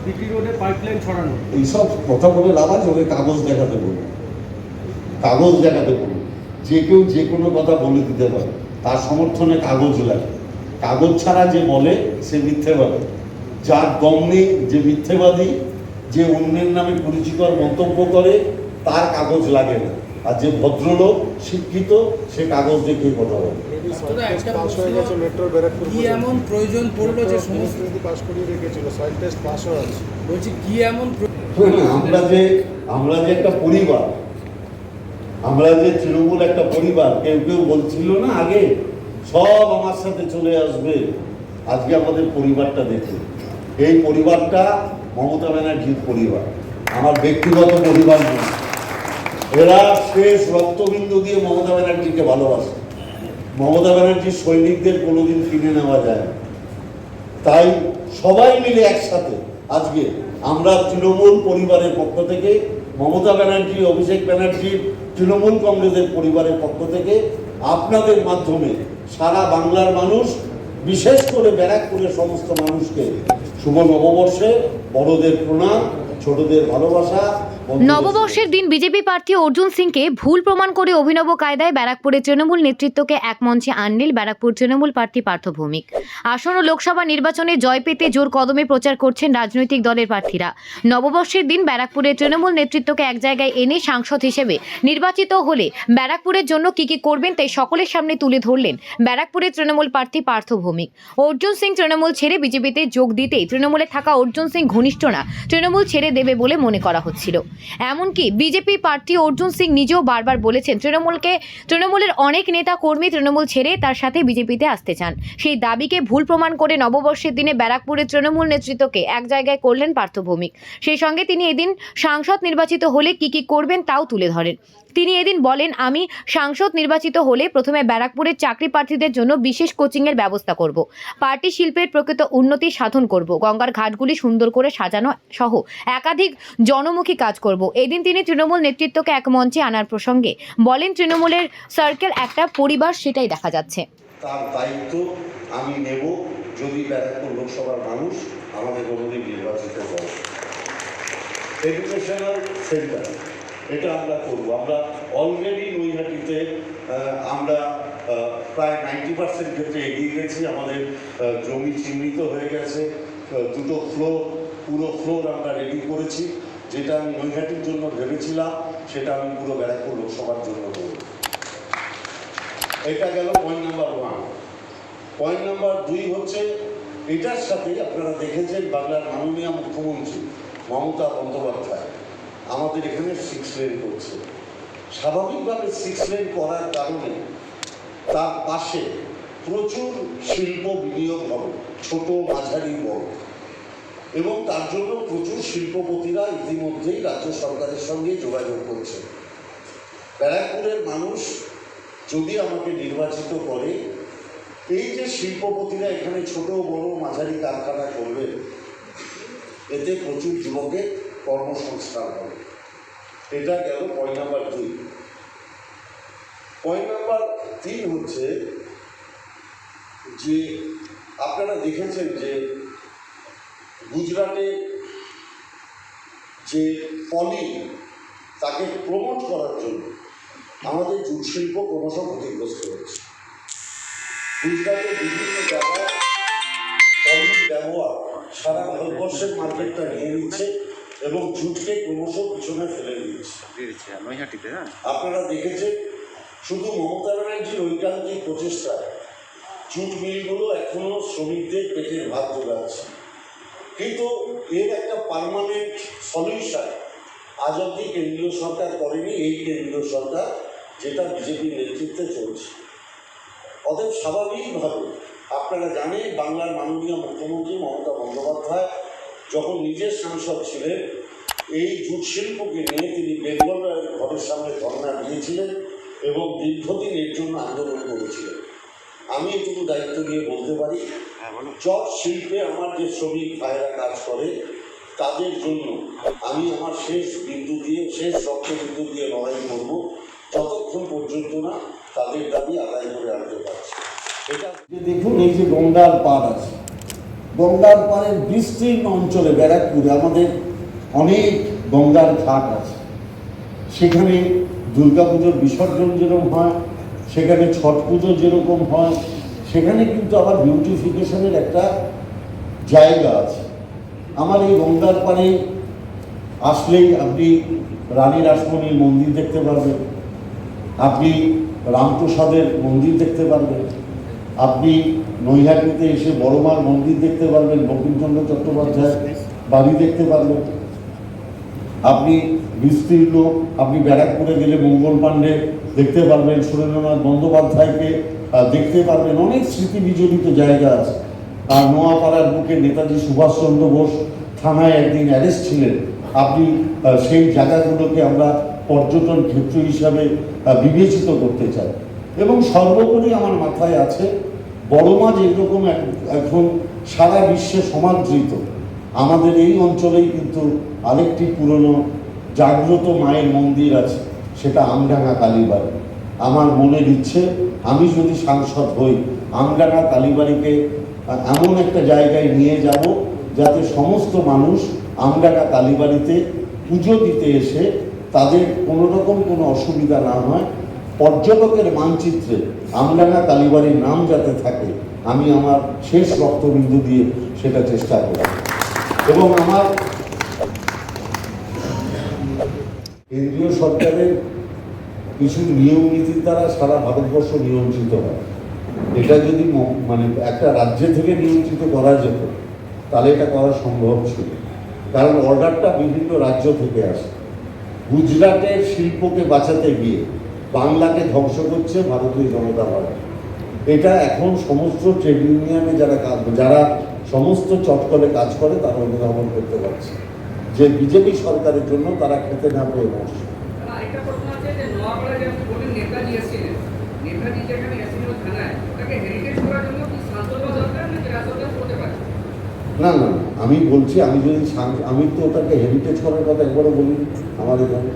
বিটি রোডে পাইপলাইন ছড়ানো, এইসব কথা বলে লাভ আছে? ওকে কাগজ দেখাতে বলুন, কাগজ দেখাতে বলুন। যে কেউ যে কোনো কথা বলে দিতে পারে, তার সমর্থনে কাগজ লাগে। কাগজ ছাড়া যে বলে সে মিথ্যেবাদী। যার দম নেই, যে মিথ্যেবাদী, যে অন্যের নামে কুরুচিকর মন্তব্য করে, তার কাগজ লাগে না। আর যে ভদ্রলোক শিক্ষিত, সে কাগজ দেখে কথা বলে। কি এমন প্রয়োজন পড়লো যে সমস্ত পাস করিয়ে রেখেছিল, সয়েল টেস্ট পাসও আছে, বলছি কি এমন আমরা যে একটা পরিবার, আমরা যে তৃণমূল একটা পরিবার, কেউ কেউ বলছিল না আগে সব আমার সাথে চলে আসবে। আজকে আমাদের পরিবারটা দেখুন, এই পরিবারটা মমতা ব্যানার্জির পরিবার, আমার ব্যক্তিগত পরিবার নয়। এরা শেষ রক্তবিন্দু দিয়ে মমতা ব্যানার্জিকে ভালোবাসে। মমতা ব্যানার্জির সৈনিকদের কোনোদিন কিনে নেওয়া যায়, তাই সবাই মিলে একসাথে আজকে আমরা তৃণমূল পরিবারের পক্ষ থেকে, মমতা ব্যানার্জি, অভিষেক ব্যানার্জির তৃণমূল কংগ্রেসের পরিবারের পক্ষ থেকে আপনাদের মাধ্যমে সারা বাংলার মানুষ, বিশেষ করে ব্যারাকপুরের সমস্ত মানুষকে শুভ নববর্ষে বড়দের প্রণাম, ছোটদের ভালোবাসা। নববর্ষের দিন বিজেপি প্রার্থী অর্জুন সিংকে ভুল প্রমাণ করে অভিনব কায়দায় ব্যারাকপুরের তৃণমূল নেতৃত্বকে এক মঞ্চে আনলেন ব্যারাকপুর তৃণমূল প্রার্থী পার্থ ভৌমিক। আসন্ন লোকসভা নির্বাচনে জয় পেতে জোর কদমে প্রচার করছেন রাজনৈতিক দলের প্রার্থীরা। নববর্ষের দিন ব্যারাকপুরের তৃণমূল নেতৃত্বকে এক জায়গায় এনে সাংসদ হিসেবে নির্বাচিত হলে ব্যারাকপুরের জন্য কি করবেন তাই সকলের সামনে তুলে ধরলেন ব্যারাকপুরের তৃণমূল প্রার্থী পার্থ ভৌমিক। অর্জুন সিং তৃণমূল ছেড়ে বিজেপিতে যোগ দিতেই তৃণমূলে থাকা অর্জুন সিং ঘনিষ্ঠরা তৃণমূল ছেড়ে দেবে বলে মনে করা হচ্ছিল। এমনকি বিজেপি প্রার্থী অর্জুন সিং নিজেও বারবার বলেছেন তৃণমূলের অনেক নেতা কর্মী তৃণমূল ছেড়ে তার সাথে বিজেপিতে আসতে চান। সেই দাবিকে ভুল প্রমাণ করে নববর্ষের দিনে ব্যারাকপুরের তৃণমূল নেতৃত্বকে এক জায়গায় করলেন পার্থ ভৌমিক। সেই সঙ্গে তিনি এদিন সাংসদ নির্বাচিত হলে কি করবেন তাও তুলে ধরেন। তিনি এদিন বলেন, আমি সাংসদ নির্বাচিত হলে প্রথমে ব্যারাকপুরের চাকরি প্রার্থীদের জন্য বিশেষ কোচিংয়ের ব্যবস্থা করব, পার্টি শিল্পের প্রকৃত উন্নতি সাধন করব, গঙ্গার ঘাটগুলি সুন্দর করে সাজানো সহ একাধিক জনমুখী কাজ করব। এদিন তিনি তৃণমূল নেতৃত্বকে এক মঞ্চে আনার প্রসঙ্গে বলেন, তৃণমূলের সার্কেল একটা পরিবার, সেটাই দেখা যাচ্ছে। তার দায়িত্ব আমি নেব যদি ব্যারাকপুর লোকসভার মানুষ আমাদের কোনোদিন নির্বাচিত করে। এডুকেশনাল সেন্টার, এটা আমরা করবো। আমরা অলরেডি নৈহাটিতে আমরা প্রায় 90% ক্ষেত্রে এগিয়ে গেছি। আমাদের জমি চিহ্নিত হয়ে গেছে, দুটো ফ্লোর, পুরো ফ্লোর আমরা রেডি করেছি। যেটা আমি নৈহাটির জন্য ভেবেছিলাম সেটা আমি পুরো ব্যারাকপুর লোকসভার জন্য করব। এটা গেল পয়েন্ট নাম্বার 1। পয়েন্ট নাম্বার 2 হচ্ছে, এটার সাথে আপনারা দেখেছেন বাংলার মাননীয় মুখ্যমন্ত্রী মমতা বন্দ্যোপাধ্যায় আমাদের এখানে 6 লেন করছে। স্বাভাবিকভাবে 6 লেন করার কারণে তার পাশে প্রচুর শিল্প বিনিয়োগ হবে, ছোট, মাঝারি, বড়, এবং তার জন্য প্রচুর শিল্পপতিরা ইতিমধ্যেই রাজ্য সরকারের সঙ্গে যোগাযোগ করছে। ব্যারাকপুরের মানুষ যদি আমাকে নির্বাচিত করে, এই যে শিল্পপতিরা এখানে ছোট, বড়, মাঝারি কারখানা করবে, এতে প্রচুর যুবকের কর্মসংস্থান হবে। এটা গেল পয়েন্ট নাম্বার 2। পয়েন্ট নাম্বার 3 হচ্ছে যে আপনারা দেখেছেন যে গুজরাটে যে পলি, তাকে প্রমোট করার জন্য আমাদের জুট শিল্প ক্রমশ ক্ষতিগ্রস্ত হচ্ছে। গুজরাটের বিভিন্ন জায়গায় পলির ব্যবহার সারা ভারতবর্ষের মার্কেটটা নিয়ে নিচ্ছে এবং জুটকে ক্রমশ পিছনে ফেলে দিচ্ছে। আপনারা দেখেছেন শুধু মমতা ব্যানার্জির ঐকান্তিক প্রচেষ্টায় জুট মিলগুলো এখনো শ্রমিকদের পেটের ভাত জোগাচ্ছে, কিন্তু এর একটা পার্মানেন্ট সলিউশন আজ অবধি কেন্দ্রীয় সরকার করেনি, এই কেন্দ্রীয় সরকার, যেটা বিজেপির নেতৃত্বে চলছে। অতএব স্বাভাবিকভাবে আপনারা জানেন বাংলার মাননীয় মুখ্যমন্ত্রী মমতা বন্দ্যোপাধ্যায় যখন নিজের সাংসদ ছিলেন, এই জুট শিল্পকে নিয়ে তিনি বেঙ্গল রায়ের ঘরের সামনে ধর্ণা দিয়েছিলেন এবং দীর্ঘদিন এর জন্য আন্দোলন করেছিলেন। আমি এটুকু দায়িত্ব নিয়ে বলতে পারি, চট শিল্পে আমার যে শ্রমিক ভাইয়েরা কাজ করে, তাদের জন্য আমি আমার শেষ রক্তবিন্দু দিয়ে লড়াই করব, যতক্ষণ পর্যন্ত না তাদের দাবি আদায় করে আনতে পারছি। এটা দেখুন, এই যে গন্ডার পাড় আছে, গঙ্গার পাড়ের বিস্তীর্ণ অঞ্চলে ব্যারাকপুরে আমাদের অনেক গঙ্গার ঘাট আছে। সেখানে দুর্গাপুজোর বিসর্জন যেরকম হয়, সেখানে ছট পুজো যেরকম হয়, সেখানে কিন্তু আবার বিউটিফিকেশনের একটা জায়গা আছে। আমার এই গঙ্গার পাড়ে আসলেই আপনি রানী রাসমণির মন্দির দেখতে পারবেন, আপনি রামপ্রসাদের মন্দির দেখতে পারবেন, আপনি নৈহাটিতে এসে বড়মার মন্দির দেখতে পারবেন, বঙ্কিমচন্দ্র চট্টোপাধ্যায় বাড়ি দেখতে পারবেন, আপনি বিস্তীর্ণ আপনি ব্যারাকপুরে গেলে মঙ্গল পাণ্ডে দেখতে পারবেন, সুরেন্দ্রনাথ বন্দ্যোপাধ্যায়কে দেখতে পারবেন। অনেক স্মৃতি বিজড়িত জায়গা আছে। আর নোয়াপাড়ার বুকে নেতাজি সুভাষচন্দ্র বোস থানায় একদিন অ্যারেস্ট ছিলেন, আপনি সেই জায়গাগুলোকে আমরা পর্যটন ক্ষেত্র হিসাবে বিবেচিত করতে চাই। এবং সর্বোপরি আমার মাথায় আছে বড়মা যেরকম এখন সারা বিশ্বে সমাদৃত, আমাদের এই অঞ্চলেই কিন্তু আরেকটি পুরনো জাগ্রত মায়ের মন্দির আছে, সেটা আমডাঙ্গা কালীবাড়ি। আমার মনের ইচ্ছে, আমি যদি সাংসদ হই, আমডাঙ্গা কালীবাড়িকে এমন একটা জায়গায় নিয়ে যাব যাতে সমস্ত মানুষ আমডাঙ্গা কালীবাড়িতে পুজো দিতে এসে তাদের কোনো রকম কোনো অসুবিধা না হয়। পর্যটকের মানচিত্রে আমডাঙ্গা কালীবাড়ির নাম যাতে থাকে, আমি আমার শেষ রক্তবিন্দু দিয়ে সেটা চেষ্টা করব। এবং আমার কেন্দ্রীয় সরকারের কিছু নিয়ম নীতির দ্বারা সারা ভারতবর্ষ নিয়ন্ত্রিত হয়। এটা যদি মানে একটা রাজ্য থেকে নিয়ন্ত্রিত করা যেত তাহলে এটা করা সম্ভব ছিল, কারণ অর্ডারটা বিভিন্ন রাজ্য থেকে আসে। গুজরাটের শিল্পকে বাঁচাতে গিয়ে বাংলাকে ধ্বংস করছে ভারতীয় জনতা পার্টি। এটা এখন সমস্ত ট্রেড ইউনিয়নে যারা সমস্ত চটকলে কাজ করে তারা অনুধাবন করতে পারছে যে বিজেপি সরকারের জন্য তারা খেতে না পেয়ে বসছে। আরেকটা প্রশ্ন আছে যে নোয়াপাড়ায় যে আপনি বললেন নেতাজি এসেছিলেন, নেতাজি যেখানে এসেছিল থানায়, ওটাকে হেরিটেজ করার জন্য কি সাংসদরা দরকার নাকি রাজসরকার করতে পারে? না না না, আমি বলছি আমি তো ওটাকে হেরিটেজ করার কথা একবারও বলিনি আমার এখানে।